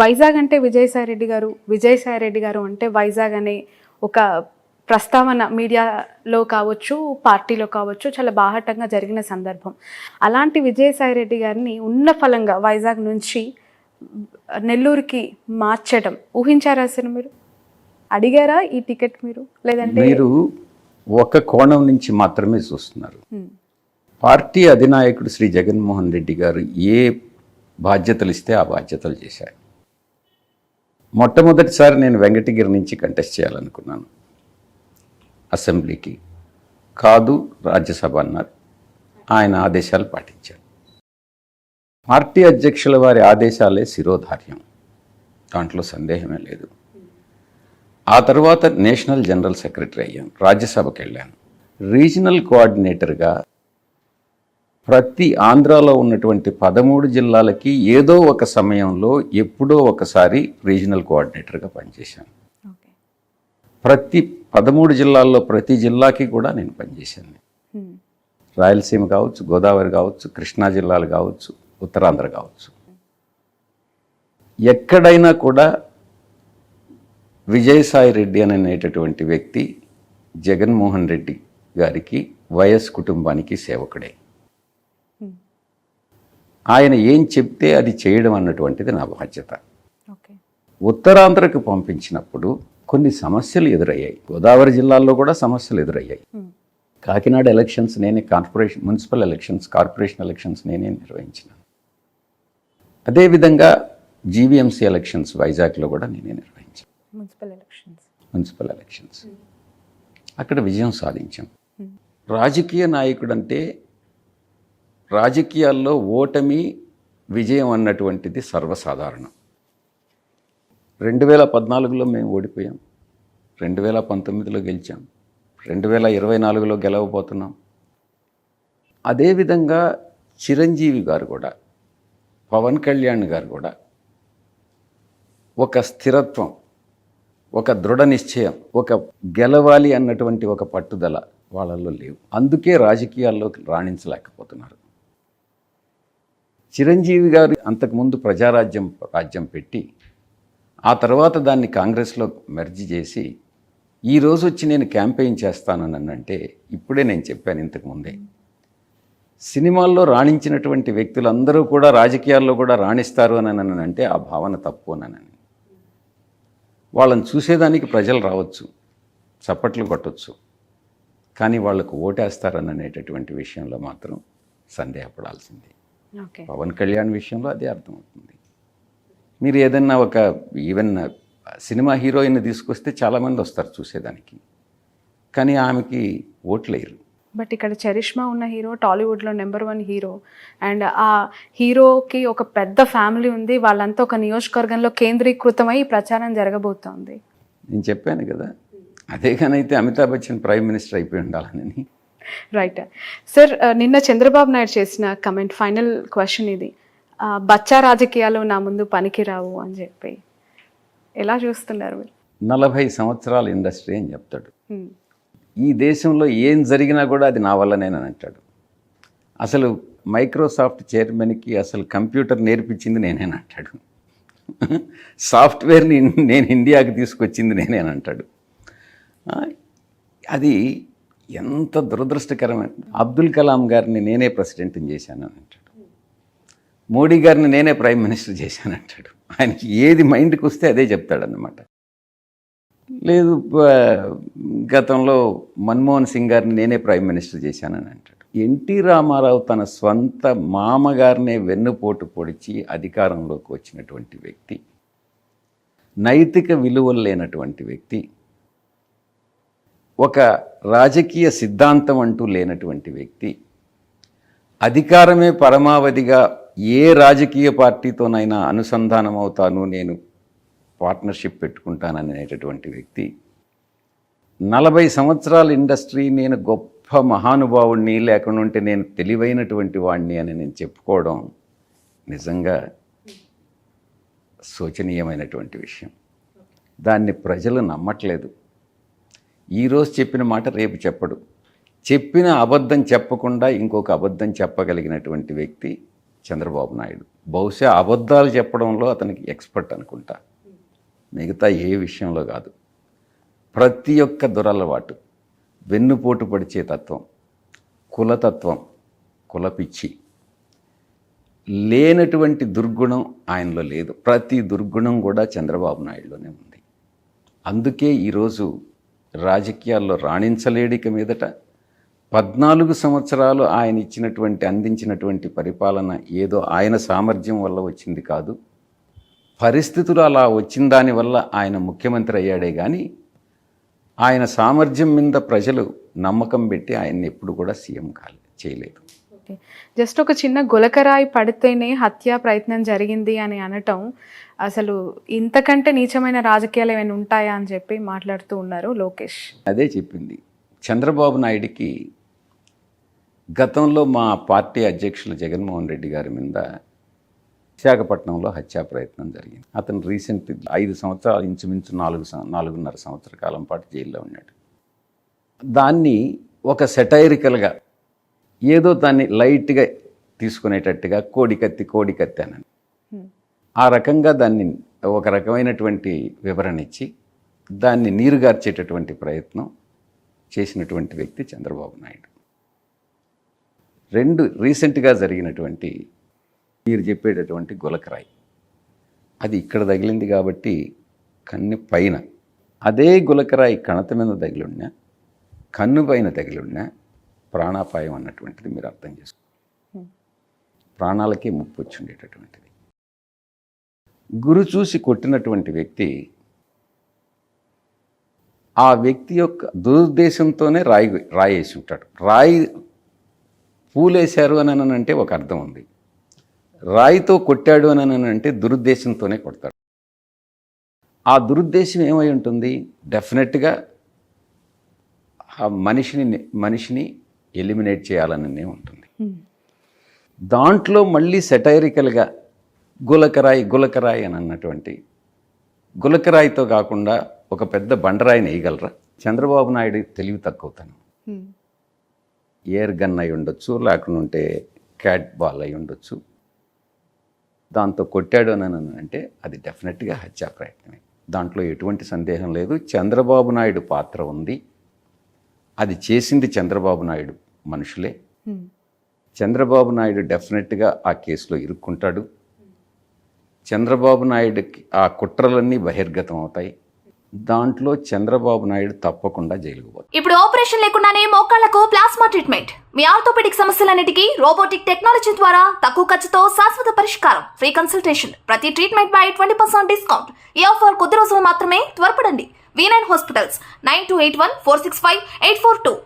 వైజాగ్ అంటే విజయసాయి రెడ్డి గారు అంటే వైజాగ్ అనే ఒక ప్రస్తావన మీడియాలో కావచ్చు, పార్టీలో కావచ్చు చాలా బాహాటంగా జరిగిన సందర్భం. అలాంటి విజయసాయి రెడ్డి గారిని ఉన్న ఫలంగా వైజాగ్ నుంచి నెల్లూరుకి మార్చడం ఊహించారా అసలు మీరు? అడిగారా ఈ టికెట్ మీరు? లేదంటే మీరు ఒక కోణం నుంచి మాత్రమే చూస్తున్నారు. పార్టీ అధినాయకుడు శ్రీ జగన్మోహన్ రెడ్డి గారు ఏ బాధ్యతలు ఇస్తే ఆ బాధ్యతలు చేశారు. మొట్టమొదటిసారి నేను వెంకటగిరి నుంచి కంటెస్ట్ చేయాలనుకున్నాను అసెంబ్లీకి. కాదు, రాజ్యసభ అన్నారు. ఆయన ఆదేశాలు పాటించారు. పార్టీ అధ్యక్షుల వారి ఆదేశాలే శిరోధార్యం, దాంట్లో సందేహమే లేదు. ఆ తర్వాత నేషనల్ జనరల్ సెక్రటరీ అయ్యాను, రాజ్యసభకి వెళ్ళాను. రీజనల్ కోఆర్డినేటర్గా ప్రతి ఆంధ్రాలో ఉన్నటువంటి 13 జిల్లాలకి ఏదో ఒక సమయంలో ఎప్పుడో ఒకసారి రీజనల్ కోఆర్డినేటర్గా పనిచేశాను. ప్రతి 13 జిల్లాల్లో ప్రతి జిల్లాకి కూడా నేను పనిచేశాను. రాయలసీమ కావచ్చు, గోదావరి కావచ్చు, కృష్ణా జిల్లాలు కావచ్చు, ఉత్తరాంధ్ర కావచ్చు. ఎక్కడైనా కూడా విజయసాయి రెడ్డి అనేటటువంటి వ్యక్తి జగన్మోహన్ రెడ్డి గారికి, వైఎస్ కుటుంబానికి సేవకుడే. ఆయన ఏం చెప్తే అది చేయడం అన్నటువంటిది నా బాధ్యత. ఉత్తరాంధ్రకు పంపించినప్పుడు కొన్ని సమస్యలు ఎదురయ్యాయి. గోదావరి జిల్లాల్లో కూడా సమస్యలు ఎదురయ్యాయి. కాకినాడ ఎలక్షన్స్ నేనే, మున్సిపల్ ఎలక్షన్స్, కార్పొరేషన్ ఎలక్షన్స్ నేనే నిర్వహించినాను. అదేవిధంగా జీవీఎంసీ ఎలక్షన్స్ వైజాగ్లో కూడా నేనే నిర్వహించాను. మున్సిపల్ ఎలక్షన్స్ అక్కడ విజయం సాధించాం. రాజకీయ నాయకుడు అంటే రాజకీయాల్లో ఓటమి విజయం అన్నటువంటిది సర్వసాధారణం. 2014లో మేము ఓడిపోయాం, 2019లో గెలిచాం, 2024లో గెలవబోతున్నాం. అదేవిధంగా చిరంజీవి గారు కూడా, పవన్ కళ్యాణ్ గారు కూడా ఒక స్థిరత్వం, ఒక దృఢ నిశ్చయం, ఒక గెలవాలి అన్నటువంటి ఒక పట్టుదల వాళ్ళల్లో లేవు. అందుకే రాజకీయాల్లో రాణించలేకపోతున్నారు. చిరంజీవి గారు అంతకుముందు రాజ్యం పెట్టి ఆ తర్వాత దాన్ని కాంగ్రెస్లో మెర్జ్ చేసి ఈరోజు వచ్చి నేను క్యాంపెయిన్ చేస్తానని అంటే, ఇప్పుడే నేను చెప్పాను ఇంతకుముందే, సినిమాల్లో రాణించినటువంటి వ్యక్తులందరూ కూడా రాజకీయాల్లో కూడా రాణిస్తారు అని అంటే ఆ భావన తప్పు అని. వాళ్ళని చూసేదానికి ప్రజలు రావచ్చు, చప్పట్లు కొట్టవచ్చు, కానీ వాళ్లకు ఓటేస్తారని అనేటటువంటి విషయంలో మాత్రం సందేహపడాల్సిందే. పవన్ కళ్యాణ్ విషయంలో అదే అర్థమవుతుంది. మీరు ఏదన్నా ఒక ఈవెన్ సినిమా హీరోయిన్ తీసుకొస్తే చాలామంది వస్తారు చూసేదానికి, కానీ ఆమెకి ఓట్లేరు. బట్ ఇక్కడ చరిష్మా ఉన్న హీరో టాలీవుడ్లో నెంబర్ 1 హీరో, అండ్ ఆ హీరోకి ఒక పెద్ద ఫ్యామిలీ ఉంది. వాళ్ళంతా ఒక నియోజకవర్గంలో కేంద్రీకృతమై ప్రచారం జరగబోతోంది. నేను చెప్పాను కదా, అదే కానైతే అమితాబ్ బచ్చన్ ప్రైమ్ మినిస్టర్ అయిపోయి ఉండాలని. రైట్ సార్, నిన్న చంద్రబాబు నాయుడు చేసిన కమెంట్, ఫైనల్ క్వశ్చన్ ఇది, బచ్చా రాజకీయాలు నా ముందు పనికిరావు అని చెప్పి ఎలా చూస్తున్నారు మీరు? 40 సంవత్సరాల ఇండస్ట్రీ అని చెప్తాడు. ఈ దేశంలో ఏం జరిగినా కూడా అది నా వల్లనేనని అంటాడు. అసలు మైక్రోసాఫ్ట్ చైర్మన్కి అసలు కంప్యూటర్ నేర్పించింది నేనేనంటాడు. సాఫ్ట్వేర్ని నేను ఇండియాకి తీసుకొచ్చింది నేనేనంటాడు. అది ఎంత దురదృష్టకరమైన. అబ్దుల్ కలాం గారిని నేనే ప్రెసిడెంట్ని చేశానని అంటాడు. మోడీ గారిని నేనే ప్రైమ్ మినిస్టర్ చేశానంటాడు. ఆయనకి ఏది మైండ్కి వస్తే అదే చెప్తాడన్నమాట. లేదు, గతంలో మన్మోహన్ సింగ్ గారిని నేనే ప్రైమ్ మినిస్టర్ చేశానని అంటాడు. ఎన్టీ రామారావు తన స్వంత మామగారినే వెన్నుపోటు పొడిచి అధికారంలోకి వచ్చినటువంటి వ్యక్తి, నైతిక విలువలు లేనటువంటి వ్యక్తి, ఒక రాజకీయ సిద్ధాంతం అంటూ లేనటువంటి వ్యక్తి, అధికారమే పరమావధిగా ఏ రాజకీయ పార్టీతోనైనా అనుసంధానం అవుతాను, నేను పార్ట్నర్షిప్ పెట్టుకుంటాననేటటువంటి వ్యక్తి, 40 సంవత్సరాల ఇండస్ట్రీ, నేను గొప్ప మహానుభావుడిని, లేకుంటే నేను తెలివైనటువంటి వాడిని అని నేను చెప్పుకోవడం నిజంగా శోచనీయమైనటువంటి విషయం. దాన్ని ప్రజలు నమ్మట్లేదు. ఈరోజు చెప్పిన మాట రేపు చెప్పడు. చెప్పిన అబద్ధం చెప్పకుండా ఇంకొక అబద్ధం చెప్పగలిగినటువంటి వ్యక్తి చంద్రబాబు నాయుడు. బహుశా అబద్ధాలు చెప్పడంలో అతనికి ఎక్స్పర్ట్ అనుకుంటా, మిగతా ఏ విషయంలో కాదు. ప్రతి ఒక్క దురలవాటు, వెన్నుపోటు పడిచే తత్వం, కులతత్వం, కులపిచ్చి, లేనటువంటి దుర్గుణం ఆయనలో లేదు. ప్రతి దుర్గుణం కూడా చంద్రబాబు నాయుడులోనే ఉంది. అందుకే ఈరోజు రాజకీయాల్లో రాణించలేడిక మీదట 14 సంవత్సరాలు ఆయన అందించినటువంటి పరిపాలన ఏదో ఆయన సామర్థ్యం వల్ల వచ్చింది కాదు, పరిస్థితులు అలా వచ్చిన దానివల్ల ఆయన ముఖ్యమంత్రి అయ్యాడే కానీ ఆయన సామర్థ్యం మీద ప్రజలు నమ్మకం పెట్టి ఆయన్ని ఎప్పుడు కూడా సీఎం చేయలేదు. జస్ట్ ఒక చిన్న గులకరాయి పడితేనే హత్యా ప్రయత్నం జరిగింది అని అనటం అసలు ఇంతకంటే నీచమైన రాజకీయాలు ఏమైనా ఉంటాయా అని చెప్పి మాట్లాడుతూ ఉన్నారు లోకేష్. అదే చెప్పింది. చంద్రబాబు నాయుడికి గతంలో మా పార్టీ అధ్యక్షులు జగన్మోహన్ రెడ్డి గారి మీద విశాఖపట్నంలో హత్యా ప్రయత్నం జరిగింది. అతను రీసెంట్ 5 సంవత్సరాలు, ఇంచుమించు 4.5 సంవత్సర కాలం పాటు జైల్లో ఉన్నాడు. దాన్ని ఒక సెటైరికల్గా ఏదో దాన్ని లైట్గా తీసుకునేటట్టుగా కోడికత్తి అని ఆ రకంగా దాన్ని ఒక రకమైనటువంటి వివరణ ఇచ్చి దాన్ని నీరుగార్చేటటువంటి ప్రయత్నం చేసినటువంటి వ్యక్తి చంద్రబాబు నాయుడు. 2 రీసెంట్గా జరిగినటువంటి మీరు చెప్పేటటువంటి గులకరాయి, అది ఇక్కడ తగిలింది కాబట్టి కన్ను పైన, అదే గులకరాయి కణత మీద తగిలిన్నా, కన్ను పైన తగిలిన్నా ప్రాణాపాయం అన్నటువంటిది మీరు అర్థం చేసుకోండి. ప్రాణాలకే ముప్పు వచ్చి ఉండేటటువంటిది. గురు చూసి కొట్టినటువంటి వ్యక్తి ఆ వ్యక్తి యొక్క దురుద్దేశంతోనే రాయేసి ఉంటాడు. రాయి పూలేశారు అని అంటే ఒక అర్థం ఉంది, రాయితో కొట్టాడు అని అంటే దురుద్దేశంతోనే కొడతాడు. ఆ దురుద్దేశం ఏమై ఉంటుంది? డెఫినెట్గా ఆ మనిషిని ఎలిమినేట్ చేయాలనే ఉంటుంది. దాంట్లో మళ్ళీ సెటైరికల్గా గులకరాయి అని అన్నటువంటి, గులకరాయితో కాకుండా ఒక పెద్ద బండరాయిని వేయగలరా? చంద్రబాబు నాయుడు తెలివి తక్కువతనం. ఎయిర్ గన్ అయి ఉండొచ్చు, లేకుంటే క్యాట్ బాల్ అయి ఉండొచ్చు. దాంతో కొట్టాడు అని అంటే అది డెఫినెట్గా హత్యా ప్రయత్నమే, దాంట్లో ఎటువంటి సందేహం లేదు. చంద్రబాబు నాయుడు పాత్ర ఉంది, అది చేసింది చంద్రబాబు నాయుడు మనుషులే. చంద్రబాబు నాయుడు డెఫినెట్గా ఆ కేసులో ఇరుక్కుంటాడు. చంద్రబాబు నాయుడుకి ఆ కుట్రలన్నీ బహిర్గతం అవుతాయి. దాంట్లో చంద్రబాబు నాయుడు తప్పకుండా జైలుకు పోతాడు. ఇప్పుడు ఆపరేషన్ లేకుండానే మోకాళ్లకు ప్లాస్మా ట్రీట్మెంట్, మీ ఆర్థోపెడిక్ సమస్యలన్నిటికీ రోబోటిక్ టెక్నాలజీ ద్వారా తక్కువ ఖర్చుతో శాశ్వత పరిష్కారం, ఫ్రీ కన్సల్టేషన్, ప్రతి ట్రీట్మెంట్ పై 20% డిస్కౌంట్. ఈ ఆఫర్ కొద్ది రోజులు మాత్రమే, త్వరపడండి. V9 hospitals 9281465842.